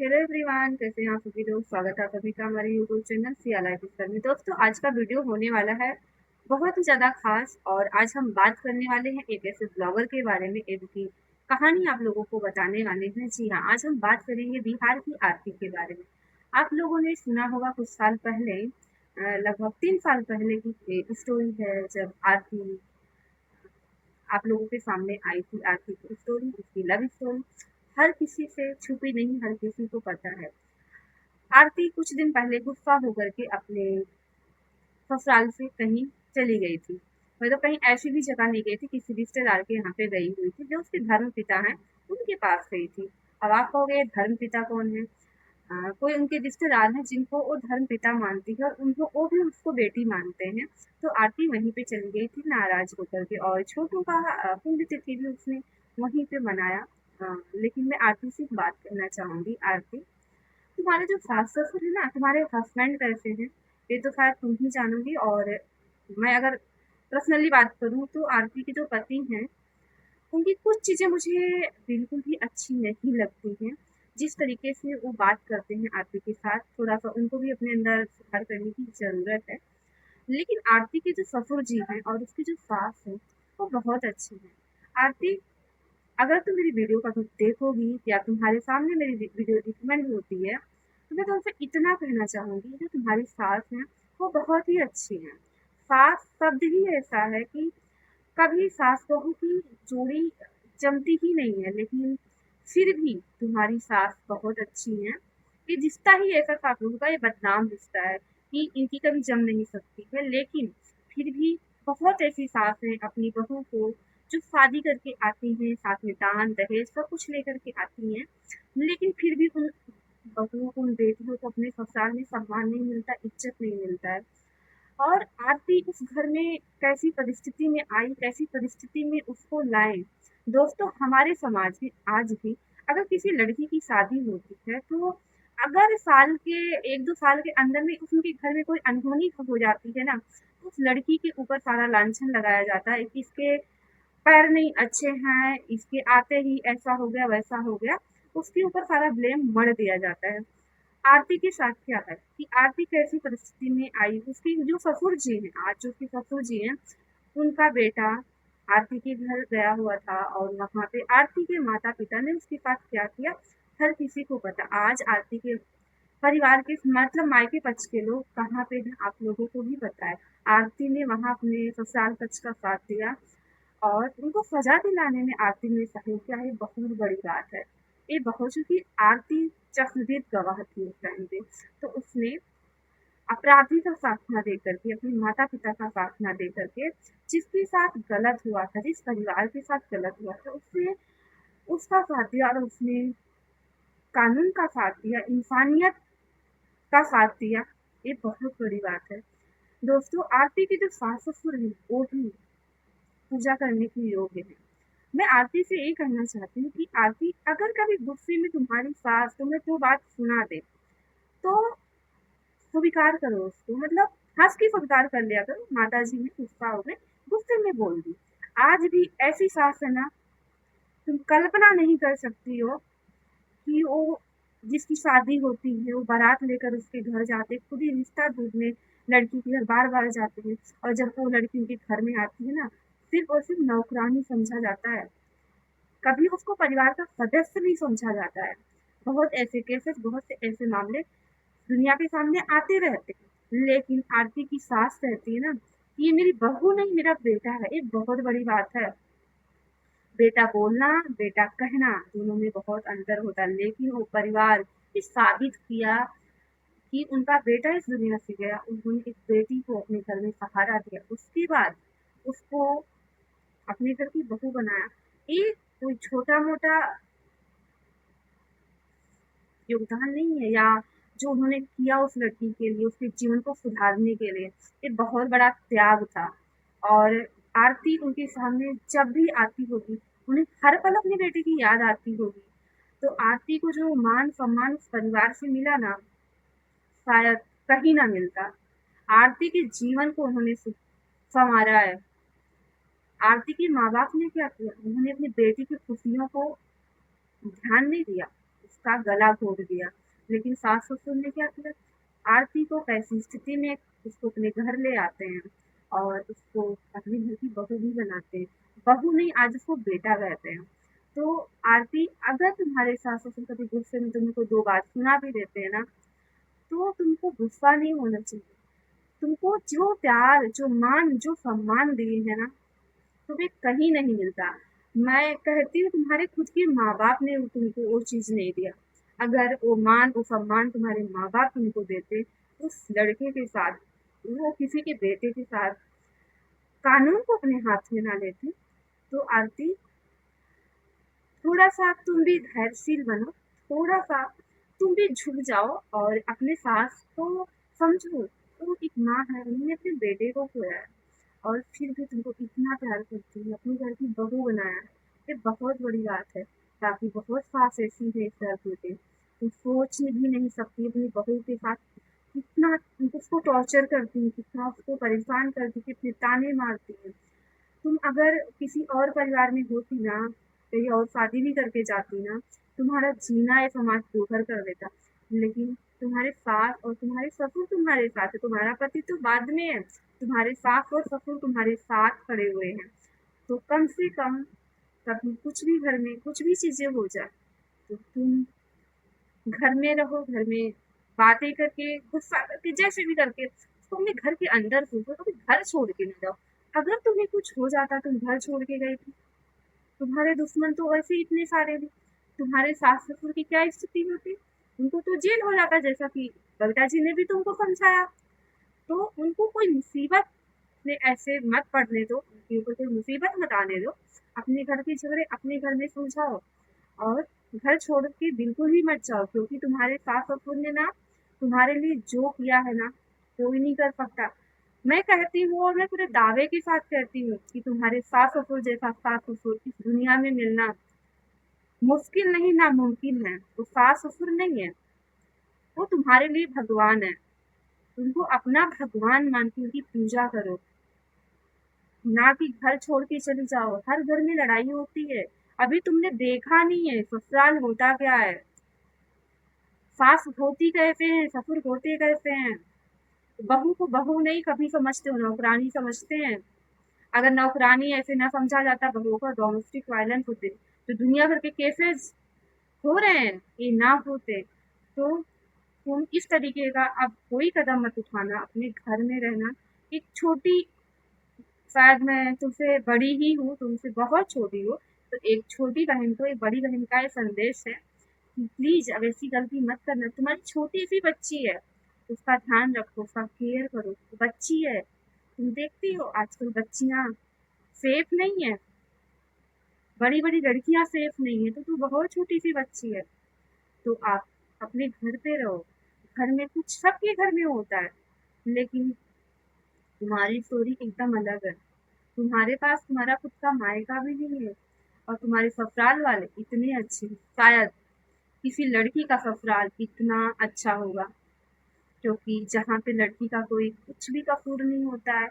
Hello everyone, कैसे हैं आप सभी लोग। स्वागत है आप सभी का हमारे YouTube channel Siya life style में। दोस्तों, आज का वीडियो होने वाला है बहुत ही ज़्यादा खास। और आज हम बात करने वाले हैं एक ऐसे ब्लॉगर के बारे में, एक की कहानी आप लोगों को बताने वाले हैं। जी हाँ, आज हम बात करेंगे बिहार की आरती के बारे में। आप लोगों ने सुना होगा कुछ साल पहले, लगभग 3 साल पहले की स्टोरी है, जब आरती आप लोगों के सामने आई थी। आरती की स्टोरी, उसकी लव स्टोरी हर किसी से छुपी नहीं, हर किसी को पता है। आरती कुछ दिन पहले गुस्सा होकर के अपने ससुराल से कहीं चली गई थी। मतलब कहीं ऐसी भी जगह नहीं गई थी, किसी रिश्तेदार के यहाँ पे गई हुई थी, जो उसके धर्म पिता हैं उनके पास गई थी। अब आप कहोगे धर्म पिता कौन है? कोई उनके रिश्तेदार हैं जिनको वो धर्म पिता मानती है, और उनको वो भी उसको बेटी मानते हैं। तो आरती वहीं पे चली गई थी नाराज होकर के, और छोटू का पुण्यतिथि भी उसने वहीं पे मनाया। लेकिन मैं आरती से एक बात करना चाहूंगी। आरती, तुम्हारे जो सास ससुर है ना, तुम्हारे हस्बैंड कैसे हैं ये तो शायद तुम ही जानोगी। और मैं अगर पर्सनली बात करूँ तो आरती के जो पति हैं, उनकी कुछ चीज़ें मुझे बिल्कुल भी अच्छी नहीं लगती हैं। जिस तरीके से वो बात करते हैं आरती के साथ, थोड़ा सा उनको भी अपने अंदर सुधार करने की ज़रूरत है। लेकिन आरती के जो ससुर जी हैं और उसकी जो सास है, वो बहुत अच्छी हैं। आरती, अगर तुम मेरी वीडियो कभी देखोगी या तुम्हारे सामने मेरी वीडियो रिकमेंड होती है, तो मैं तुमसे इतना कहना चाहूंगी, जो तुम्हारी सास है वो बहुत ही अच्छी है। सास शब्द ही ऐसा है कि कभी सास बहू की जोड़ी जमती ही नहीं है, लेकिन फिर भी तुम्हारी सास बहुत अच्छी है। ये रिश्ता ही ऐसा सास बहू का, ये बदनाम रिश्ता है कि इनकी कभी जम नहीं सकती है। लेकिन फिर भी बहुत ऐसी सास हैं अपनी बहू को, जो शादी करके आती हैं, साथ में दान दहेज सब कुछ लेकर के आती हैं, लेकिन फिर भी उन बहुओं को, उन बेटियों को अपने ससुराल में सम्मान नहीं मिलता, इज्जत नहीं मिलता है। और आरती उस घर में कैसी परिस्थिति में आई, कैसी परिस्थिति में उसको लाए। दोस्तों, हमारे समाज में आज भी अगर किसी लड़की की शादी होती है, तो अगर साल के 1-2 साल के अंदर में उनके घर में कोई अनहोनी हो जाती है ना, तो उस लड़की के ऊपर सारा लांछन लगाया जाता है कि इसके पैर नहीं अच्छे हैं, इसके आते ही ऐसा हो गया वैसा हो गया। उसके ऊपर सारा ब्लेम मढ़ दिया जाता है। आरती के साथ क्या है कि आरती कैसी परिस्थिति में आई, उसकी जो ससुर जी हैं, आज जो उसके ससुर जी हैं, उनका बेटा आरती के घर गया हुआ था, और वहां पे आरती के माता पिता ने उसके साथ क्या किया, हर किसी को पता। आज आरती के परिवार के मतलब मायके पक्ष के लोग कहाँ पे हैं, आप लोगों को भी पता है। आरती ने वहां अपने ससुराल पक्ष का साथ दिया, और उनको सजा दिलाने में आरती ने सहयोग किया, ये बहुत बड़ी बात है। ये बहुत, चूंकि आरती चश्मदीद गवाह थी उस टाइम पे, तो उसने अपराधी का साथ न दे करके, अपने माता पिता का साथ न दे करके, जिसके साथ गलत हुआ था, जिस परिवार के साथ गलत हुआ था, उसने उसका साथ दिया, और उसने कानून का साथ दिया, इंसानियत का साथ दिया। ये बहुत बड़ी बात है। दोस्तों, आरती के जो सास ससुर हैं, वो भी पूजा करने के योग्य है। मैं आरती से ये कहना चाहती हूँ कि आरती, अगर कभी गुस्से में तुम्हारी सास तुम्हें तो बात सुना दे, तो स्वीकार करो उसको, मतलब हंस के स्वीकार कर लिया करो। माता जी ने गुस्सा हो गए, गुस्से में बोल दी। आज भी ऐसी सास है ना, तुम कल्पना नहीं कर सकती हो कि वो, जिसकी शादी होती है, वो बारात लेकर उसके घर जाते, खुद ही रिश्ता ढूंढने लड़की के घर बार बार जाते हैं, और जब वो लड़की उनके घर में आती है ना, सिर्फ और सिर्फ नौकरानी समझा जाता है, कभी उसको परिवार का सदस्य नहीं समझा जाता है। बहुत ऐसे केसेस, बहुत से ऐसे मामले दुनिया के सामने आते रहते हैं। लेकिन आरती की सास कहती है ना, कि ये मेरी बहू नहीं, मेरा बेटा है। ये बहुत बड़ी बात है। बेटा बोलना, बेटा कहना, दोनों में बहुत अंतर होता है। लेकिन वो परिवार ने साबित किया कि उनका बेटा इस दुनिया से गया, उन्होंने एक बेटी को अपने घर में सहारा दिया, उसके बाद उसको अपने घर की बहू बनाया। ये कोई छोटा मोटा योगदान नहीं है, या जो उन्होंने किया उस लड़की के लिए, उसके जीवन को सुधारने के लिए, ये बहुत बड़ा त्याग था। और आरती उनके सामने जब भी आती होगी, उन्हें हर पल अपने बेटे की याद आती होगी। तो आरती को जो मान सम्मान उस परिवार से मिला ना, शायद कहीं ना मिलता। आरती के जीवन को उन्होंने संवारा है। आरती के माँ बाप ने क्या किया, उन्होंने अपनी बेटी की खुशियों को ध्यान नहीं दिया, उसका गला घोट दिया। लेकिन सास ससुर ने क्या किया, आरती को ऐसी स्थिति में उसको अपने घर ले आते हैं और उसको अपने घर की बहू भी बनाते हैं। बहू नहीं, आज उसको बेटा कहते हैं। तो आरती, अगर तुम्हारे सास ससुर कभी गुस्से में तुमको दो बात सुना भी देते हैं ना, तो तुमको गुस्सा नहीं होना चाहिए। तुमको जो प्यार, जो मान, जो सम्मान दिए है ना, तुम्हें कहीं नहीं मिलता। मैं कहती हूँ तुम्हारे खुद के माँ बाप ने तुमको वो चीज नहीं दिया। अगर वो मान, वो सम्मान तुम्हारे माँ बाप तुमको देते, उस लड़के के साथ, वो किसी के बेटे के साथ कानून को अपने हाथ में ना लेते। तो आरती, थोड़ा सा तुम भी धैर्यशील बनो, थोड़ा सा तुम भी झुक जाओ और अपने सास को समझो। वो एक माँ है, उन्होंने अपने बेटे को खोया है और फिर भी तुमको इतना प्यार करती है, अपने घर की बहू बनाया है। ये बहुत बड़ी बात है। ताकि बहुत सास ऐसी है इस धरती पे, तुम सोच भी नहीं सकती अपनी बहू के साथ कितना उसको टॉर्चर करती है, कितना उसको परेशान करती है, कितने ताने मारती है। तुम अगर किसी और परिवार में होती ना, कहीं और शादी भी करके जाती ना, तुम्हारा जीना ये समाज दोहर कर देता। लेकिन तुम्हारे सास और तुम्हारे ससुर तुम्हारे साथ है, तुम्हारा पति तो बाद में है, तुम्हारे सास और ससुर तुम्हारे साथ खड़े हुए हैं। तो कम से कम कभी कुछ भी घर में कुछ भी चीजें हो जाए, तो तुम घर में रहो, घर में बातें करके, गुस्सा करके, जैसे भी करके उसको अपने घर के अंदर घुसो, कभी घर छोड़ के नहीं जाओ। अगर तुम्हें कुछ हो जाता, तुम घर छोड़ के गई थी, तुम्हारे दुश्मन तो वैसे ही इतने सारे थे। तुम्हारे सास ससुर की क्या स्थिति होती, उनको तो जेल हो जाता, जैसा कि कविता जी ने भी तुमको समझाया। तो उनको कोई मुसीबत में ऐसे मत पड़ने दो, उनके ऊपर कोई मुसीबत मत आने दो। अपने घर के झगड़े अपने घर में सुलझाओ और घर छोड़ के बिल्कुल ही मत जाओ, क्योंकि तुम्हारे सास ससुर ने ना तुम्हारे लिए जो किया है ना, कोई नहीं कर सकता। मैं कहती हूँ और मैं पूरे दावे के साथ कहती हूँ कि तुम्हारे सास ससुर जैसा सास ससुर इस दुनिया में मिलना मुश्किल नहीं, नामुमकिन है। वो सास ससुर नहीं है, वो तुम्हारे लिए भगवान है। उनको अपना भगवान मान के उनकी पूजा करो, ना कि घर छोड़ के चली जाओ। हर घर में लड़ाई होती है, अभी तुमने देखा नहीं है ससुराल होता क्या है। सास होती कैसे हैं, ससुर होते कैसे हैं। बहू को बहू नहीं कभी समझते हो, नौकरानी समझते हैं। अगर नौकरानी ऐसे ना समझा जाता बहू को, डोमेस्टिक वायलेंस होते तो दुनिया भर के केसेस हो रहे हैं, ये ना होते। तो तुम इस तरीके का अब कोई कदम मत उठाना, अपने घर में रहना। एक छोटी, शायद मैं तुमसे बड़ी ही हूँ, तुमसे बहुत छोटी हूँ, तो एक छोटी बहन को एक बड़ी बहन का ये संदेश है कि प्लीज अब ऐसी गलती मत करना। तुम्हारी छोटी सी बच्ची है, उसका ध्यान रखो, उसका केयर करो, बच्ची है। तुम देखती हो आजकल बच्चियां सेफ नहीं है, बड़ी बड़ी लड़कियां सेफ नहीं है, तो तू बहुत छोटी सी बच्ची है। तो आप अपने घर पे रहो। घर में कुछ सबके घर में होता है, लेकिन तुम्हारी स्टोरी एकदम अलग है। तुम्हारे पास तुम्हारा खुद का मायका भी नहीं है और तुम्हारे ससुराल वाले इतने अच्छे, शायद किसी लड़की का ससुराल इतना अच्छा होगा, क्योंकि जहाँ पे लड़की का कोई कुछ भी कसूर नहीं होता है,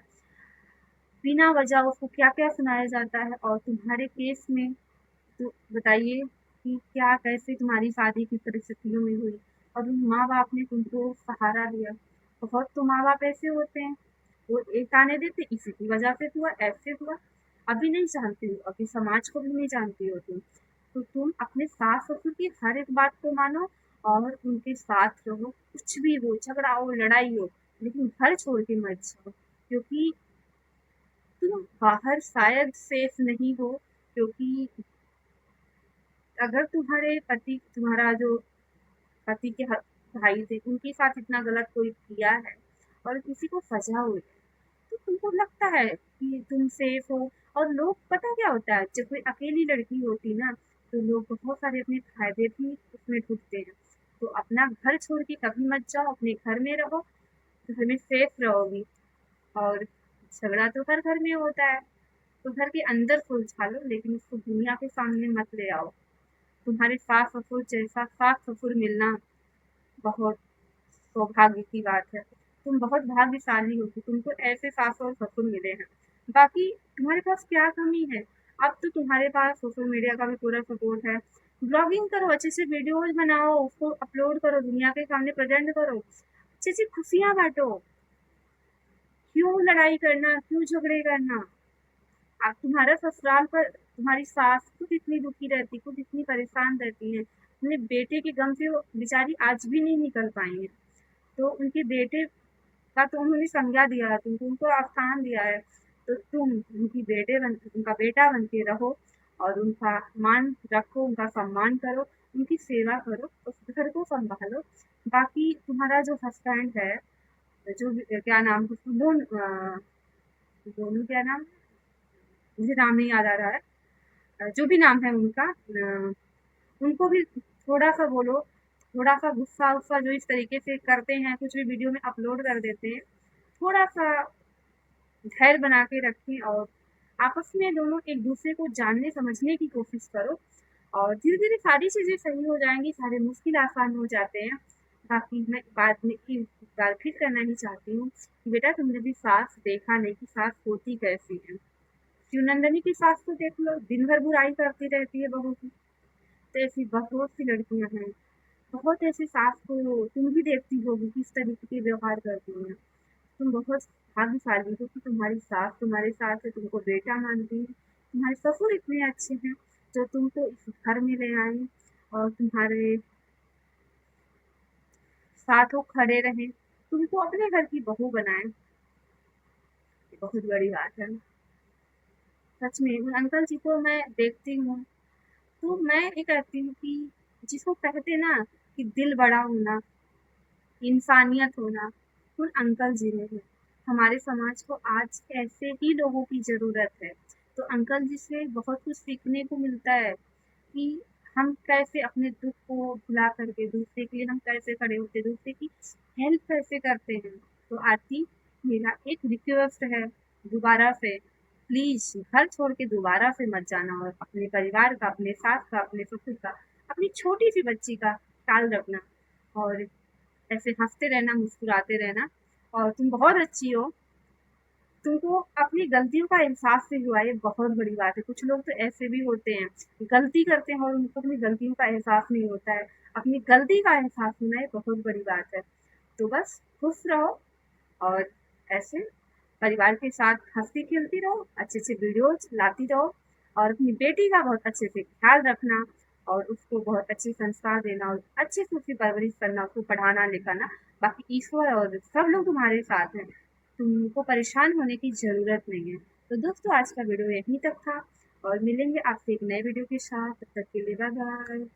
बिना वजह उसको क्या क्या सुनाया जाता है। और तुम्हारे केस में तो बताइए कि क्या, कैसे तुम्हारी शादी किस परिस्थितियों में हुई और उन माँ बाप ने तुमको सहारा दिया। बहुत तो माँ बाप ऐसे होते हैं, वो एक ताने देते, इसी की वजह से हुआ, ऐसे हुआ। अभी नहीं जानती हो, अभी समाज को भी नहीं जानती हो तुम। तो तुम अपने सास ससुर की हर एक बात को मानो और उनके साथ रहो, कुछ भी हो, झगड़ा हो, लड़ाई हो, लेकिन घर छोड़ के मत जाओ। क्योंकि तुम बाहर शायद सेफ नहीं हो, क्योंकि अगर तुम्हारे पति, तुम्हारा जो पति के भाई थे, उनके साथ इतना गलत कोई किया है और किसी को सजा हुई है, तो तुमको लगता है कि तुम सेफ हो। और लोग, पता क्या होता है, जब कोई अकेली लड़की होती ना, तो लोग बहुत सारे अपने फायदे भी उसमें ढूंढते हैं। तो अपना घर छोड़ के कभी मत जाओ, अपने घर में रहो, घर में सेफ रहोगी। और झगड़ा तो हर घर में होता है, तो घर के अंदर सुलझा लो, लेकिन उसको दुनिया के सामने मत ले आओ। तुम्हारे सास ससुर जैसा सास ससुर मिलना बहुत सौभाग्य की बात है। तुम बहुत भाग्यशाली हो कि तुमको ऐसे सास और ससुर मिले हैं। बाकी तुम्हारे पास क्या कमी है, अब तो तुम्हारे पास सोशल मीडिया का भी पूरा सपोर्ट है, ब्लॉगिंग करो, अच्छे से वीडियोज बनाओ, उसको अपलोड करो, दुनिया के सामने प्रेजेंट करो, अच्छे से खुशियां बांटो। क्यों लड़ाई करना, क्यों झगड़े करना। आप तुम्हारा ससुराल पर तुम्हारी सास खुद इतनी दुखी रहती, खुद इतनी परेशान रहती है, अपने बेटे के गम से वो बेचारी आज भी नहीं निकल पाई है। तो उनके बेटे का तो उन्होंने संज्ञा दिया है, तुमको उनको स्थान दिया है, तो तुम उनका बेटा बन के रहो और उनका मान रखो, उनका सम्मान करो, उनकी सेवा करो, उस घर को संभालो। बाकी तुम्हारा जो हस्बैंड है, जो क्या नाम है, दोनों क्या नाम, मुझे नाम नहीं याद आ रहा है, जो भी नाम है उनका, उनको भी थोड़ा सा बोलो, थोड़ा सा गुस्सा उस्सा जो इस तरीके से करते हैं, कुछ भी वीडियो में अपलोड कर देते हैं, थोड़ा सा धैर्य बना के रखें और आपस में दोनों एक दूसरे को जानने समझने की कोशिश करो। और धीरे धीरे सारी चीजें सही हो जाएंगी, सारे मुश्किल आसान हो जाते हैं। बाकी मैं बाद में एक बार फिर करना ही चाहती हूँ कि बेटा तुमने भी सास देखा नहीं कि सास होती कैसी है। शिवनंदिनी की सास को देख लो, दिन भर बुराई करती रहती है बहू की। तो ऐसी बहुत सी लड़कियां हैं, बहुत ऐसी सास को तुम भी देखती होगी किस तरीके के व्यवहार करती हैं। तुम बहुत भाग्यशाली हो कि तुम्हारी सास तुम्हारे साथ है, तुमको बेटा मानती है, तुम्हारे ससुर इतने अच्छे हैं जो तुमको इस घर में ले आए और तुम्हारे साथ वो खड़े रहे, तुमको अपने घर की बहू बनाए। ये बहुत बड़ी बात है। सच में उन अंकल जी को मैं देखती हूँ तो मैं ये कहती हूँ कि जिसको कहते ना कि दिल बड़ा होना, इंसानियत होना, उन अंकल जी में है। हमारे समाज को आज ऐसे ही लोगों की ज़रूरत है। तो अंकल जी से बहुत कुछ सीखने को मिलता है कि हम कैसे अपने दुःख को भुला करके दूसरे के लिए हम कैसे खड़े होते हैं, दूसरे की हेल्प कैसे करते हैं। तो आरती, मेरा एक रिक्वेस्ट है दोबारा से, प्लीज़ घर छोड़ के दोबारा से मत जाना और अपने परिवार का, अपने सास का, अपने ससुर का, अपनी छोटी-सी बच्ची का ख्याल रखना और ऐसे हँसते रहना, मुस्कुराते रहना। और तुम बहुत अच्छी हो, तुमको अपनी गलतियों का एहसास भी हुआ, ये बहुत बड़ी बात है। कुछ लोग तो ऐसे भी होते हैं, गलती करते हैं और उनको अपनी गलतियों का एहसास नहीं होता है। अपनी गलती का एहसास होना ये बहुत बड़ी बात है। तो बस खुश रहो और ऐसे परिवार के साथ हँसती-खेलती रहो, अच्छे-अच्छे वीडियोज़ लाती रहो और अपनी बेटी का बहुत अच्छे से ख़्याल रखना और उसको बहुत अच्छे संस्कार देना और अच्छे से उसकी परवरिश करना, उसको पढ़ाना-लिखाना। बाकी ईश्वर और सब लोग तुम्हारे साथ हैं, तुमको परेशान होने की ज़रूरत नहीं है। तो दोस्तों आज का वीडियो यहीं तक था और मिलेंगे आपसे एक नए वीडियो के साथ, तब तक के लिए बाय-बाय।